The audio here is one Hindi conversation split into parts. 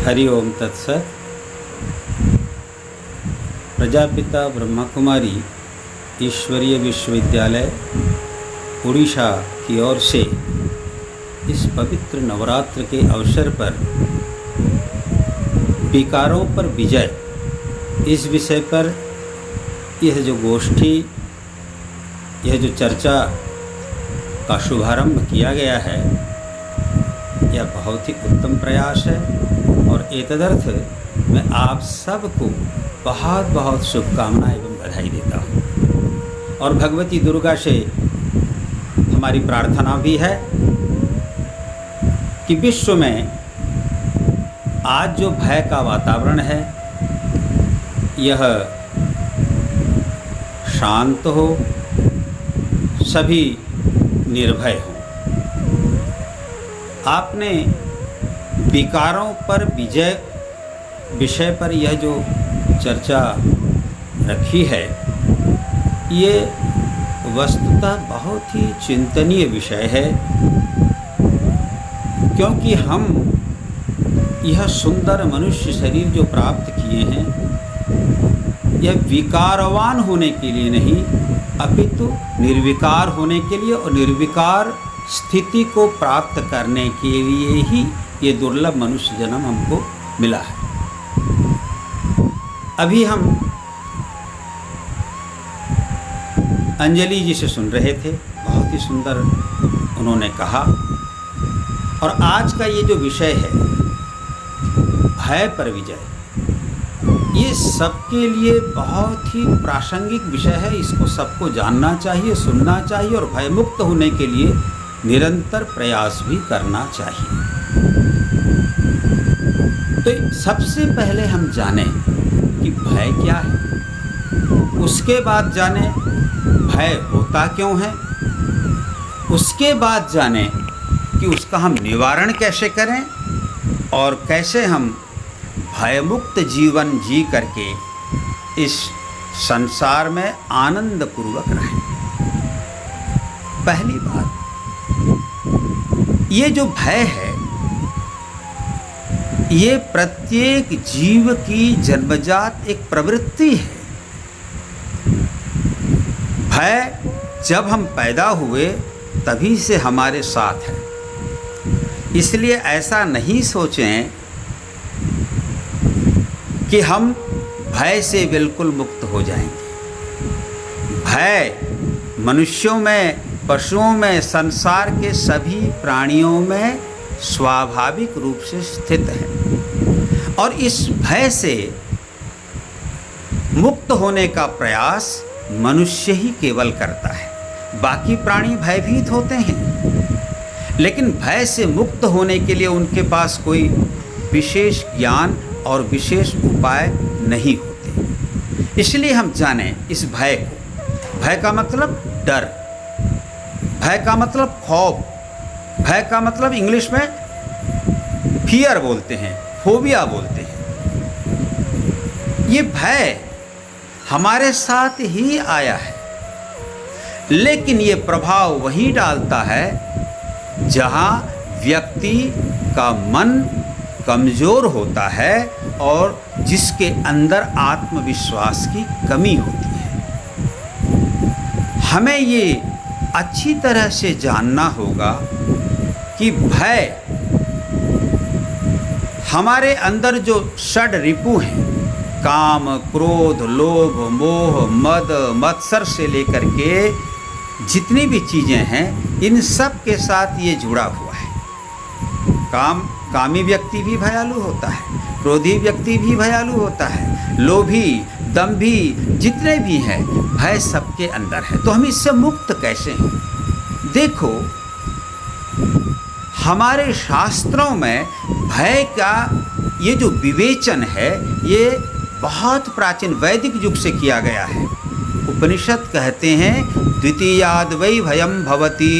हरि ओम तत्सत। प्रजापिता ब्रह्मा कुमारी ईश्वरीय विश्वविद्यालय उड़ीसा की ओर से इस पवित्र नवरात्र के अवसर पर विकारों पर विजय इस विषय पर यह जो गोष्ठी, यह जो चर्चा का शुभारंभ किया गया है, यह बहुत ही उत्तम प्रयास है और एतदर्थ मैं आप सबको बहुत बहुत शुभकामनाएं एवं बधाई देता हूँ। और भगवती दुर्गा से हमारी प्रार्थना भी है कि विश्व में आज जो भय का वातावरण है यह शांत हो, सभी निर्भय हो। आपने विकारों पर विजय विषय पर यह जो चर्चा रखी है, ये वस्तुतः बहुत ही चिंतनीय विषय है, क्योंकि हम यह सुंदर मनुष्य शरीर जो प्राप्त किए हैं, यह विकारवान होने के लिए नहीं अपितु निर्विकार होने के लिए और निर्विकार स्थिति को प्राप्त करने के लिए ही ये दुर्लभ मनुष्य जन्म हमको मिला है। अभी हम अंजलि जी से सुन रहे थे, बहुत ही सुंदर उन्होंने कहा। और आज का ये जो विषय है भय पर विजय, ये सबके लिए बहुत ही प्रासंगिक विषय है। इसको सबको जानना चाहिए, सुनना चाहिए और भयमुक्त होने के लिए निरंतर प्रयास भी करना चाहिए। तो सबसे पहले हम जानें कि भय क्या है, उसके बाद जानें भय होता क्यों है, उसके बाद जानें कि उसका हम निवारण कैसे करें और कैसे हम भयमुक्त जीवन जी करके इस संसार में आनंद पूर्वक रहें। पहली बात, ये जो भय है ये प्रत्येक जीव की जन्मजात एक प्रवृत्ति है। भय जब हम पैदा हुए तभी से हमारे साथ है, इसलिए ऐसा नहीं सोचें कि हम भय से बिल्कुल मुक्त हो जाएंगे। भय मनुष्यों में, पशुओं में, संसार के सभी प्राणियों में स्वाभाविक रूप से स्थित है और इस भय से मुक्त होने का प्रयास मनुष्य ही केवल करता है। बाकी प्राणी भयभीत होते हैं, लेकिन भय से मुक्त होने के लिए उनके पास कोई विशेष ज्ञान और विशेष उपाय नहीं होते। इसलिए हम जानें इस भय को। भय का मतलब डर, भय का मतलब खौफ, भय का मतलब इंग्लिश में फियर बोलते हैं, फोबिया बोलते हैं। ये भय हमारे साथ ही आया है, लेकिन ये प्रभाव वहीं डालता है जहां व्यक्ति का मन कमजोर होता है और जिसके अंदर आत्मविश्वास की कमी होती है। हमें ये अच्छी तरह से जानना होगा कि भय हमारे अंदर जो षड रिपु हैं, काम, क्रोध, लोभ, मोह, मद, मत्सर से लेकर के जितनी भी चीज़ें हैं, इन सब के साथ ये जुड़ा हुआ है। कामी व्यक्ति भी भयालु होता है, क्रोधी व्यक्ति भी भयालु होता है, लोभी, दंभी, जितने भी हैं, भय सबके अंदर है। तो हम इससे मुक्त कैसे हैं? देखो, हमारे शास्त्रों में भय का ये जो विवेचन है, ये बहुत प्राचीन वैदिक युग से किया गया है। उपनिषद कहते हैं द्वितीयाद वै भयम भवति।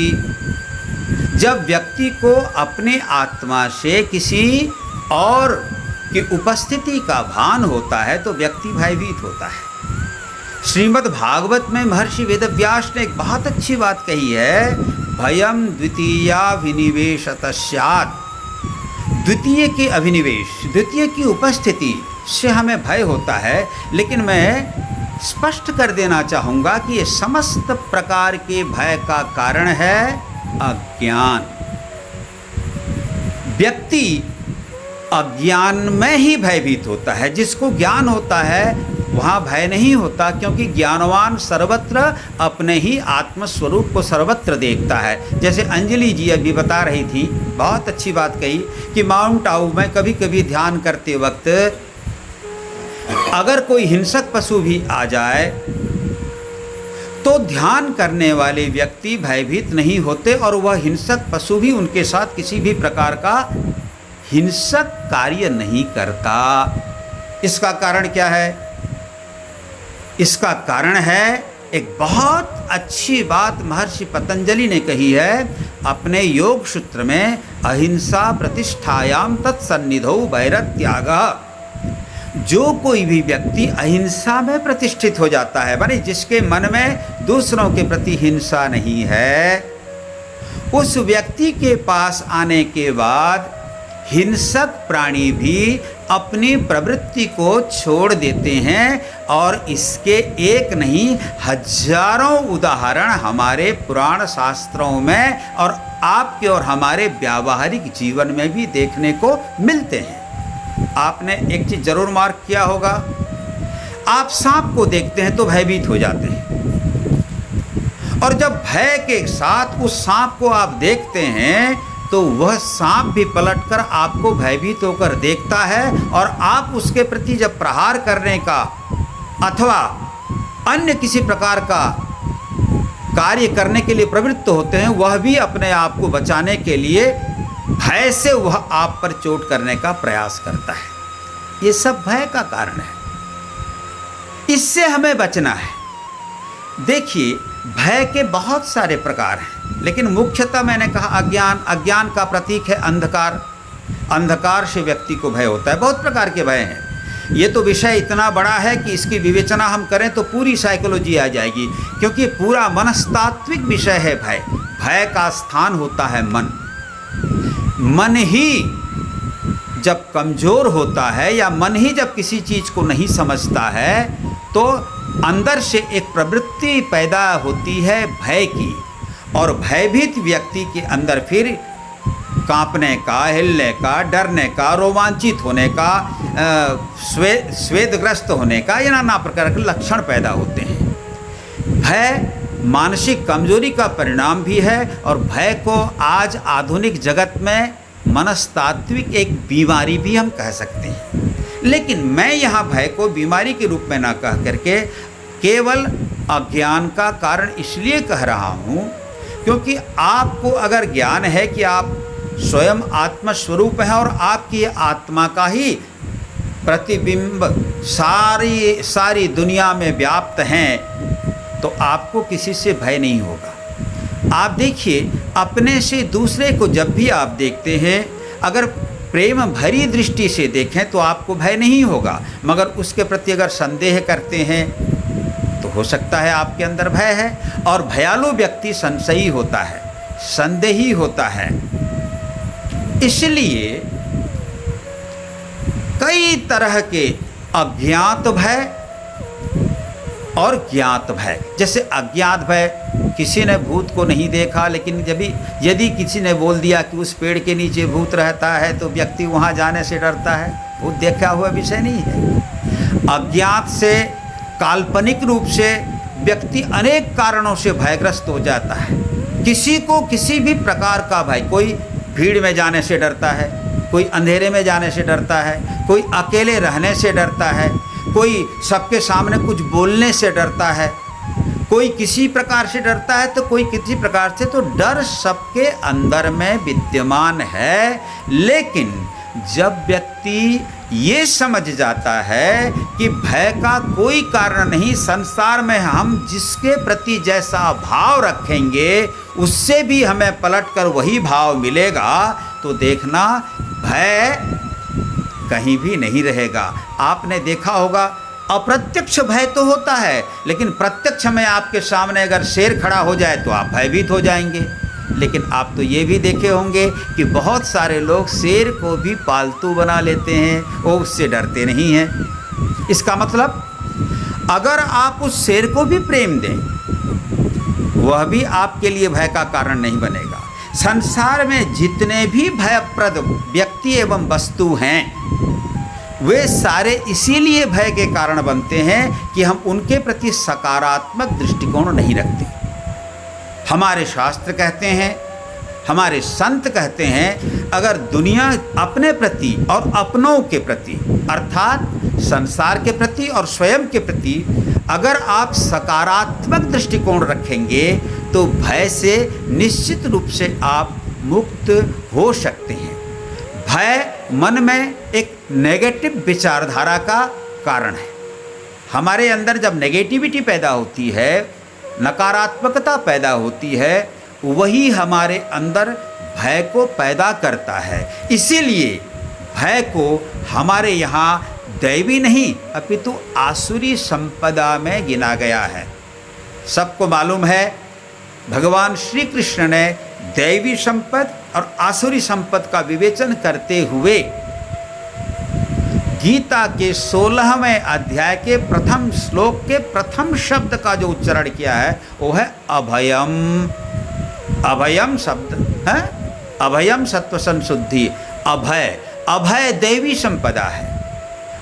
जब व्यक्ति को अपने आत्मा से किसी और की उपस्थिति का भान होता है तो व्यक्ति भयभीत होता है। श्रीमद् भागवत में महर्षि वेदव्यास ने एक बहुत अच्छी बात कही है, भयम द्वितीया विनिवेशत स्यात्। द्वितीय के अभिनिवेश, द्वितीय की उपस्थिति से हमें भय होता है। लेकिन मैं स्पष्ट कर देना चाहूँगा कि ये समस्त प्रकार के भय का कारण है अज्ञान। व्यक्ति अज्ञान में ही भयभीत होता है। जिसको ज्ञान होता है वहाँ भय नहीं होता, क्योंकि ज्ञानवान सर्वत्र अपने ही आत्मस्वरूप को सर्वत्र देखता है। जैसे अंजलि जी अभी बता रही थी, बहुत अच्छी बात कही कि माउंट आबू में कभी कभी ध्यान करते वक्त अगर कोई हिंसक पशु भी आ जाए तो ध्यान करने वाले व्यक्ति भयभीत नहीं होते और वह हिंसक पशु भी उनके साथ किसी भी प्रकार का हिंसक कार्य नहीं करता। इसका कारण क्या है? इसका कारण है, एक बहुत अच्छी बात महर्षि पतंजलि ने कही है अपने योग सूत्र में, अहिंसा प्रतिष्ठायाम तत्सन्निधौ वैरत्यागः। जो कोई भी व्यक्ति अहिंसा में प्रतिष्ठित हो जाता है, माने जिसके मन में दूसरों के प्रति हिंसा नहीं है, उस व्यक्ति के पास आने के बाद हिंसक प्राणी भी अपनी प्रवृत्ति को छोड़ देते हैं। और इसके एक नहीं हजारों उदाहरण हमारे पुराण शास्त्रों में और आपके और हमारे व्यावहारिक जीवन में भी देखने को मिलते हैं। आपने एक चीज जरूर मार्क किया होगा, आप सांप को देखते हैं तो भयभीत हो जाते हैं, और जब भय के साथ उस सांप को आप देखते हैं तो वह सांप भी पलटकर आपको भयभीत होकर देखता है, और आप उसके प्रति जब प्रहार करने का अथवा अन्य किसी प्रकार का कार्य करने के लिए प्रवृत्त होते हैं, वह भी अपने आप को बचाने के लिए भय से वह आप पर चोट करने का प्रयास करता है। ये सब भय का कारण है, इससे हमें बचना है। देखिए, भय के बहुत सारे प्रकार हैं, लेकिन मुख्यतः मैंने कहा अज्ञान। अज्ञान का प्रतीक है अंधकार। अंधकार से व्यक्ति को भय होता है। बहुत प्रकार के भय हैं। ये तो विषय इतना बड़ा है कि इसकी विवेचना हम करें तो पूरी साइकोलॉजी आ जाएगी, क्योंकि पूरा मनस्तात्विक विषय है भय। भय का स्थान होता है मन। मन ही जब कमज़ोर होता है या मन ही जब किसी चीज़ को नहीं समझता है तो अंदर से एक प्रवृत्ति पैदा होती है भय की, और भयभीत व्यक्ति के अंदर फिर कांपने का, हिलने का, डरने का, रोमांचित होने का, स्वेदग्रस्त होने का, या नाना प्रकार के लक्षण पैदा होते हैं। भय मानसिक कमजोरी का परिणाम भी है, और भय को आज आधुनिक जगत में मनस्तात्विक एक बीमारी भी हम कह सकते हैं। लेकिन मैं यहाँ भय को बीमारी के रूप में ना कह करके केवल अज्ञान का कारण इसलिए कह रहा हूँ, क्योंकि आपको अगर ज्ञान है कि आप स्वयं आत्मस्वरूप हैं और आपकी आत्मा का ही प्रतिबिंब सारी दुनिया में व्याप्त हैं, तो आपको किसी से भय नहीं होगा। आप देखिए, अपने से दूसरे को जब भी आप देखते हैं, अगर प्रेम भरी दृष्टि से देखें तो आपको भय नहीं होगा, मगर उसके प्रति अगर संदेह करते हैं तो हो सकता है आपके अंदर भय है। और भयालु व्यक्ति संशयी होता है, संदेही होता है। इसलिए कई तरह के अज्ञात भय और ज्ञात भय। जैसे अज्ञात भय, किसी ने भूत को नहीं देखा, लेकिन यदि किसी ने बोल दिया कि उस पेड़ के नीचे भूत रहता है तो व्यक्ति वहाँ जाने से डरता है। भूत देखा हुआ विषय नहीं है। अज्ञात से काल्पनिक रूप से व्यक्ति अनेक कारणों से भयग्रस्त हो जाता है। किसी को किसी भी प्रकार का भय, कोई भीड़ में जाने से डरता है, कोई अंधेरे में जाने से डरता है, कोई अकेले रहने से डरता है, कोई सबके सामने कुछ बोलने से डरता है, कोई किसी प्रकार से डरता है तो कोई किसी प्रकार से। तो डर सबके अंदर में विद्यमान है। लेकिन जब व्यक्ति ये समझ जाता है कि भय का कोई कारण नहीं, संसार में हम जिसके प्रति जैसा भाव रखेंगे उससे भी हमें पलटकर वही भाव मिलेगा, तो देखना भय कहीं भी नहीं रहेगा। आपने देखा होगा, अप्रत्यक्ष भय तो होता है, लेकिन प्रत्यक्ष में आपके सामने अगर शेर खड़ा हो जाए तो आप भयभीत हो जाएंगे। लेकिन आप तो ये भी देखे होंगे कि बहुत सारे लोग शेर को भी पालतू बना लेते हैं, वो उससे डरते नहीं हैं। इसका मतलब अगर आप उस शेर को भी प्रेम दें, वह भी आपके लिए भय का कारण नहीं बनेगा। संसार में जितने भी भयप्रद व्यक्ति एवं वस्तु हैं, वे सारे इसीलिए भय के कारण बनते हैं कि हम उनके प्रति सकारात्मक दृष्टिकोण नहीं रखते। हमारे शास्त्र कहते हैं, हमारे संत कहते हैं, अगर दुनिया अपने प्रति और अपनों के प्रति अर्थात संसार के प्रति और स्वयं के प्रति अगर आप सकारात्मक दृष्टिकोण रखेंगे तो भय से निश्चित रूप से आप मुक्त हो सकते हैं। भय मन में एक नेगेटिव विचारधारा का कारण है। हमारे अंदर जब नेगेटिविटी पैदा होती है, नकारात्मकता पैदा होती है, वही हमारे अंदर भय को पैदा करता है। इसीलिए भय को हमारे यहाँ दैवी नहीं अपितु आसुरी संपदा में गिना गया है। सबको मालूम है भगवान श्री कृष्ण ने दैवी संपद और आसुरी संपद का विवेचन करते हुए गीता के 16वें अध्याय के प्रथम श्लोक के प्रथम शब्द का जो उच्चारण किया है वो है अभयम। अभयम शब्द है, अभयम सत्व संशुद्धि। अभय, अभय दैवी संपदा है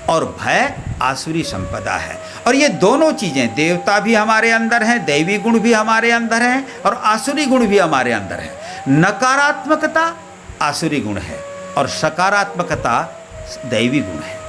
और भय आसुरी संपदा है। और ये दोनों चीज़ें, देवता भी हमारे अंदर हैं, दैवी गुण भी हमारे अंदर हैं और आसुरी गुण भी हमारे अंदर है। नकारात्मकता आसुरी गुण है और सकारात्मकता दैवी गुण है।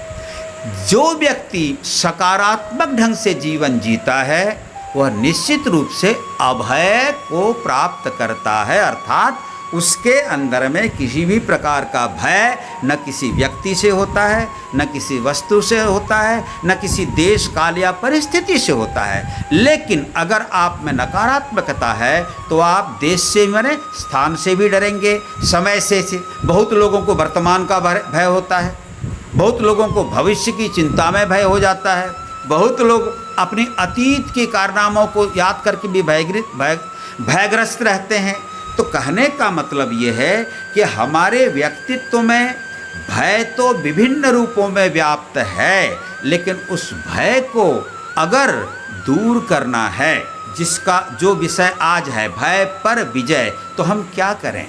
जो व्यक्ति सकारात्मक ढंग से जीवन जीता है वह निश्चित रूप से अभय को प्राप्त करता है, अर्थात उसके अंदर में किसी भी प्रकार का भय न किसी व्यक्ति से होता है, न किसी वस्तु से होता है, न किसी देश काल या परिस्थिति से होता है। लेकिन अगर आप में नकारात्मकता है तो आप देश से माने स्थान से भी डरेंगे, समय से। बहुत लोगों को वर्तमान का भय होता है, बहुत लोगों को भविष्य की चिंता में भय हो जाता है, बहुत लोग अपनी अतीत के कारनामों को याद करके भी भयग्रस्त रहते हैं। तो कहने का मतलब ये है कि हमारे व्यक्तित्व में भय तो विभिन्न रूपों में व्याप्त है, लेकिन उस भय को अगर दूर करना है, जिसका जो विषय आज है भय पर विजय, तो हम क्या करें?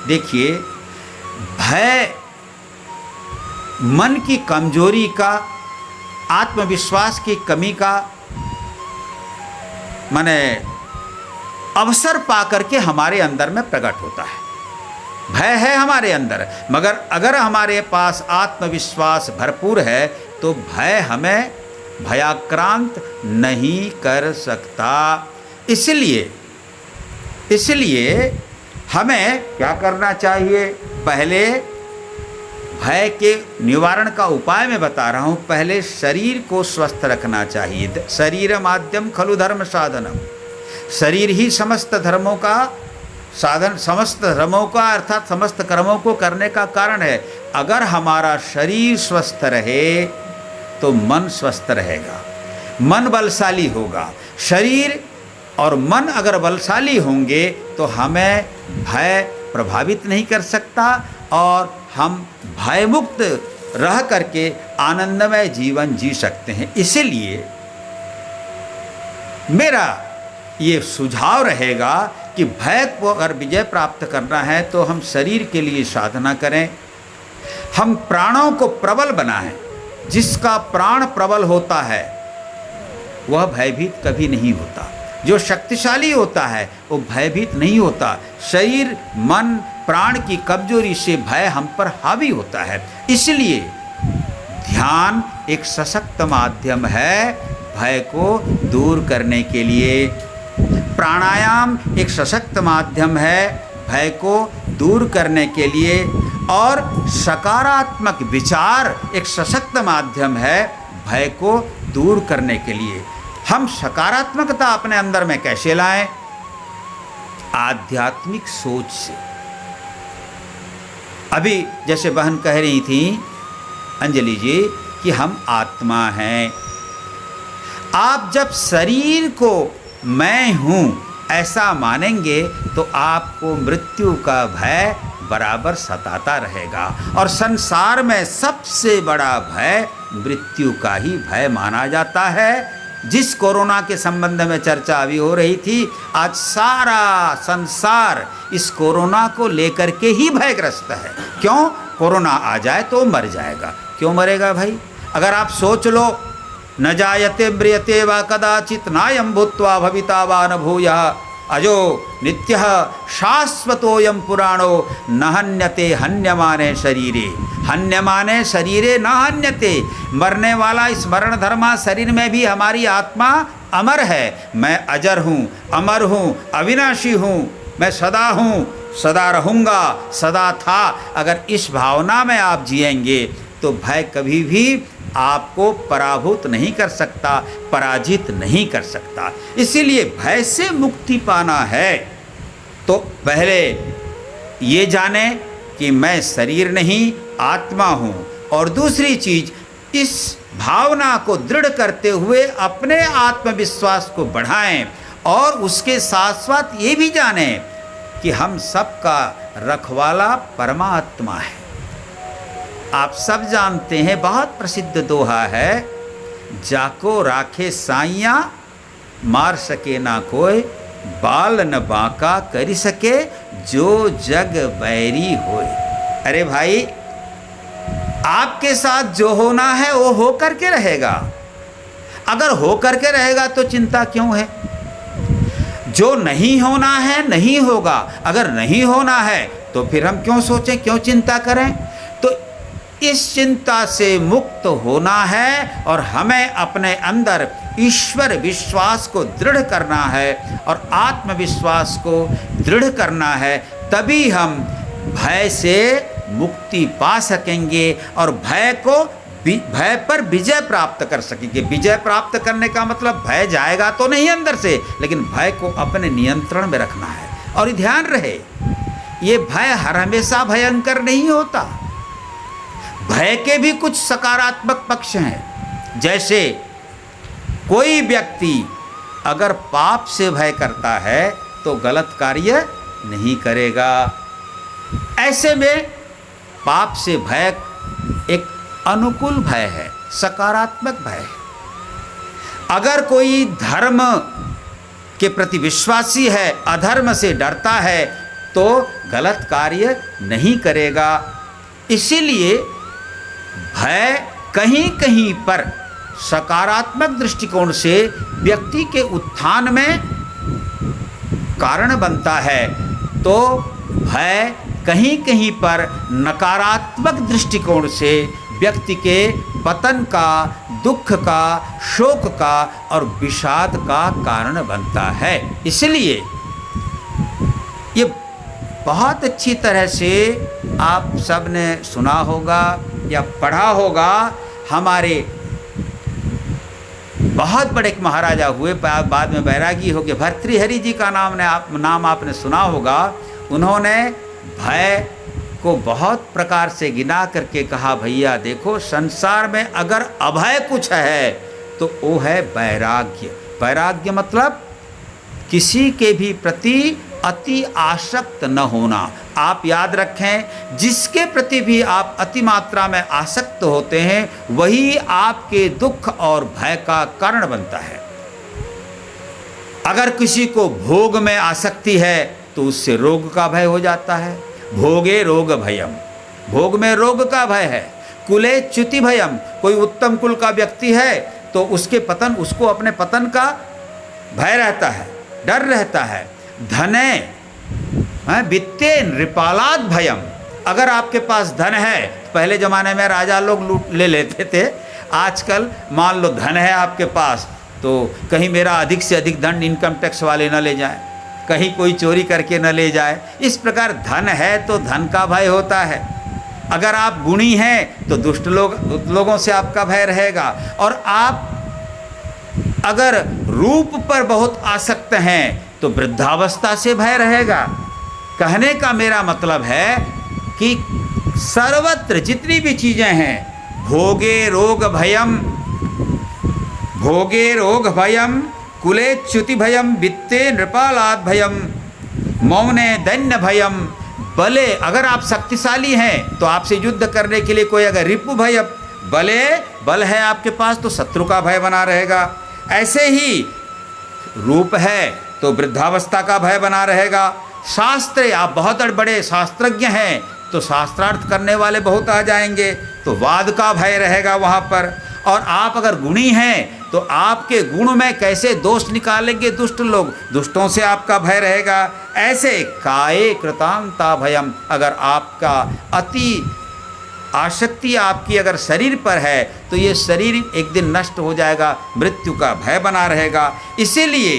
देखिए, भय मन की कमजोरी का, आत्मविश्वास की कमी का माने अवसर पाकर के हमारे अंदर में प्रकट होता है। भय है हमारे अंदर, मगर अगर हमारे पास आत्मविश्वास भरपूर है तो भय हमें भयाक्रांत नहीं कर सकता। इसलिए हमें क्या करना चाहिए? पहले भय के निवारण का उपाय मैं बता रहा हूँ। पहले शरीर को स्वस्थ रखना चाहिए। शरीर माध्यम खलु धर्म साधनम। शरीर ही समस्त धर्मों का साधन, समस्त धर्मों का अर्थात समस्त कर्मों को करने का कारण है। अगर हमारा शरीर स्वस्थ रहे तो मन स्वस्थ रहेगा, मन बलशाली होगा। शरीर और मन अगर बलशाली होंगे तो हमें भय प्रभावित नहीं कर सकता और हम भयमुक्त रह करके आनंदमय जीवन जी सकते हैं। इसीलिए मेरा ये सुझाव रहेगा कि भय को अगर विजय प्राप्त करना है तो हम शरीर के लिए साधना करें, हम प्राणों को प्रबल बनाएं। जिसका प्राण प्रबल होता है वह भयभीत कभी नहीं होता। जो शक्तिशाली होता है वो भयभीत नहीं होता। शरीर, मन, प्राण की कमजोरी से भय हम पर हावी होता है। इसलिए ध्यान एक सशक्त माध्यम है भय को दूर करने के लिए। प्राणायाम एक सशक्त माध्यम है भय को दूर करने के लिए और सकारात्मक विचार एक सशक्त माध्यम है भय को दूर करने के लिए। हम सकारात्मकता अपने अंदर में कैसे लाएं? आध्यात्मिक सोच से। अभी जैसे बहन कह रही थी अंजलि जी कि हम आत्मा हैं। आप जब शरीर को मैं हूँ ऐसा मानेंगे तो आपको मृत्यु का भय बराबर सताता रहेगा। और संसार में सबसे बड़ा भय मृत्यु का ही भय माना जाता है। जिस कोरोना के संबंध में चर्चा अभी हो रही थी, आज सारा संसार इस कोरोना को लेकर के ही भयग्रस्त है। क्यों? कोरोना आ जाए तो मर जाएगा। क्यों मरेगा भाई? अगर आप सोच लो, न जायते म्रियते वा कदाचित नायं भूत्वा भविता वा न भूयः अजो नित्यः शाश्वतोऽयं पुराणो न हन्यते हन्यमाने शरीरे। हन्यमाने शरीरे न हन्यते। मरने वाला इस मरण धर्मा शरीर में भी हमारी आत्मा अमर है। मैं अजर हूँ, अमर हूँ, अविनाशी हूँ, मैं सदा हूँ, सदा रहूँगा, सदा था। अगर इस भावना में आप जिएंगे तो भय कभी भी आपको पराभूत नहीं कर सकता, पराजित नहीं कर सकता। इसीलिए भय से मुक्ति पाना है तो पहले ये जाने कि मैं शरीर नहीं आत्मा हूँ। और दूसरी चीज, इस भावना को दृढ़ करते हुए अपने आत्मविश्वास को बढ़ाएं और उसके साथ साथ ये भी जानें कि हम सबका रखवाला परमात्मा है। आप सब जानते हैं, बहुत प्रसिद्ध दोहा है, जाको राखे साइया मार सके ना कोई, बाल न बांका करी सके जो जग बैरी होए। अरे भाई, आपके साथ जो होना है वो हो करके रहेगा। अगर हो करके रहेगा तो चिंता क्यों है? जो नहीं होना है नहीं होगा। अगर नहीं होना है तो फिर हम क्यों सोचें, क्यों चिंता करें? तो इस चिंता से मुक्त होना है और हमें अपने अंदर ईश्वर विश्वास को दृढ़ करना है और आत्मविश्वास को दृढ़ करना है। तभी हम भय से मुक्ति पा सकेंगे और भय पर विजय प्राप्त कर सकेंगे। विजय प्राप्त करने का मतलब भय जाएगा तो नहीं अंदर से, लेकिन भय को अपने नियंत्रण में रखना है। और ध्यान रहे, ये भय हर हमेशा भयंकर नहीं होता। भय के भी कुछ सकारात्मक पक्ष हैं। जैसे कोई व्यक्ति अगर पाप से भय करता है तो गलत कार्य नहीं करेगा। ऐसे में पाप से भय एक अनुकूल भय है, सकारात्मक भय है। अगर कोई धर्म के प्रति विश्वासी है, अधर्म से डरता है, तो गलत कार्य नहीं करेगा। इसीलिए भय कहीं कहीं पर सकारात्मक दृष्टिकोण से व्यक्ति के उत्थान में कारण बनता है, तो भय कहीं कहीं पर नकारात्मक दृष्टिकोण से व्यक्ति के पतन का, दुख का, शोक का और विषाद का कारण बनता है। इसलिए ये बहुत अच्छी तरह से आप सब ने सुना होगा या पढ़ा होगा। हमारे बहुत बड़े एक महाराजा हुए, बाद में बैरागी हो गए, भर्तृहरि जी का नाम आपने सुना होगा। उन्होंने भय को बहुत प्रकार से गिना करके कहा, भैया देखो, संसार में अगर अभय कुछ है तो वो है वैराग्य। वैराग्य मतलब किसी के भी प्रति अति आसक्त न होना। आप याद रखें, जिसके प्रति भी आप अति मात्रा में आसक्त होते हैं वही आपके दुख और भय का कारण बनता है। अगर किसी को भोग में आसक्ति है तो उससे रोग का भय हो जाता है। भोगे रोग भयम, भोग में रोग का भय है। कुले च्युति भयम, कोई उत्तम कुल का व्यक्ति है तो उसके पतन, उसको अपने पतन का भय रहता है, डर रहता है। धने वित्ते नृपालाद भयम, अगर आपके पास धन है, पहले ज़माने में राजा लोग लूट ले लेते थे। आजकल मान लो धन है आपके पास तो कहीं मेरा अधिक से अधिक धन इनकम टैक्स वाले न ले जाए, कहीं कोई चोरी करके न ले जाए। इस प्रकार धन है तो धन का भय होता है। अगर आप गुणी हैं तो दुष्ट लोगों से आपका भय रहेगा। और आप अगर रूप पर बहुत आसक्त हैं तो वृद्धावस्था से भय रहेगा। कहने का मेरा मतलब है कि सर्वत्र जितनी भी चीज़ें हैं, भोगे रोग भयम, भोगे रोग भयम कुले च्युति भयम, वित्ते नृपालाद भयम, मौने दैन्य भयम। बले, अगर आप शक्तिशाली हैं तो आपसे युद्ध करने के लिए कोई अगर रिपु भय, बले बल है आपके पास तो शत्रु का भय बना रहेगा। ऐसे ही रूप है तो वृद्धावस्था का भय बना रहेगा। शास्त्र, आप बहुत बड़े शास्त्रज्ञ हैं तो शास्त्रार्थ करने वाले बहुत आ जाएंगे तो वाद का भय रहेगा वहाँ पर। और आप अगर गुणी हैं तो आपके गुण में कैसे दोष निकालेंगे दुष्ट लोग, दुष्टों से आपका भय रहेगा। ऐसे काये कृतांता भयम, अगर आपका अति आसक्ति आपकी अगर शरीर पर है तो ये शरीर एक दिन नष्ट हो जाएगा, मृत्यु का भय बना रहेगा। इसीलिए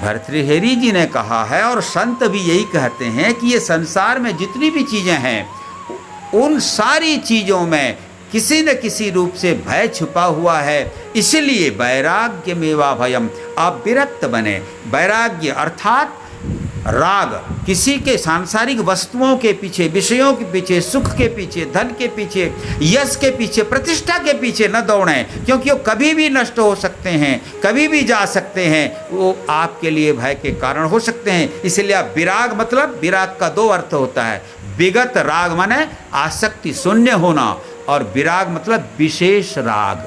भर्तृहरि जी ने कहा है और संत भी यही कहते हैं कि ये संसार में जितनी भी चीज़ें हैं उन सारी चीज़ों में किसी न किसी रूप से भय छुपा हुआ है। इसलिए वैराग्य मेवा भयम, आप विरक्त बने। वैराग्य अर्थात राग, किसी के सांसारिक वस्तुओं के पीछे, विषयों के पीछे, सुख के पीछे, धन के पीछे, यश के पीछे, प्रतिष्ठा के पीछे न दौड़ें, क्योंकि वो कभी भी नष्ट हो सकते हैं, कभी भी जा सकते हैं, वो आपके लिए भय के कारण हो सकते हैं। इसलिए आप विराग, मतलब विराग का दो अर्थ होता है। विगत राग माने आसक्ति शून्य होना, और विराग मतलब विशेष राग।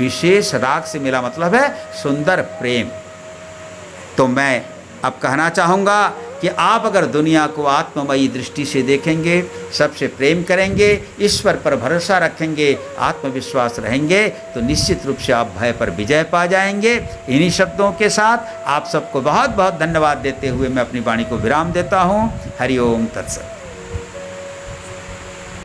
विशेष राग से मेरा मतलब है सुंदर प्रेम। तो मैं अब कहना चाहूँगा कि आप अगर दुनिया को आत्ममयी दृष्टि से देखेंगे, सबसे प्रेम करेंगे, ईश्वर पर भरोसा रखेंगे, आत्मविश्वास रहेंगे, तो निश्चित रूप से आप भय पर विजय पा जाएंगे। इन्हीं शब्दों के साथ आप सबको बहुत बहुत धन्यवाद देते हुए मैं अपनी वाणी को विराम देता हूँ। हरि ओम तत्सत।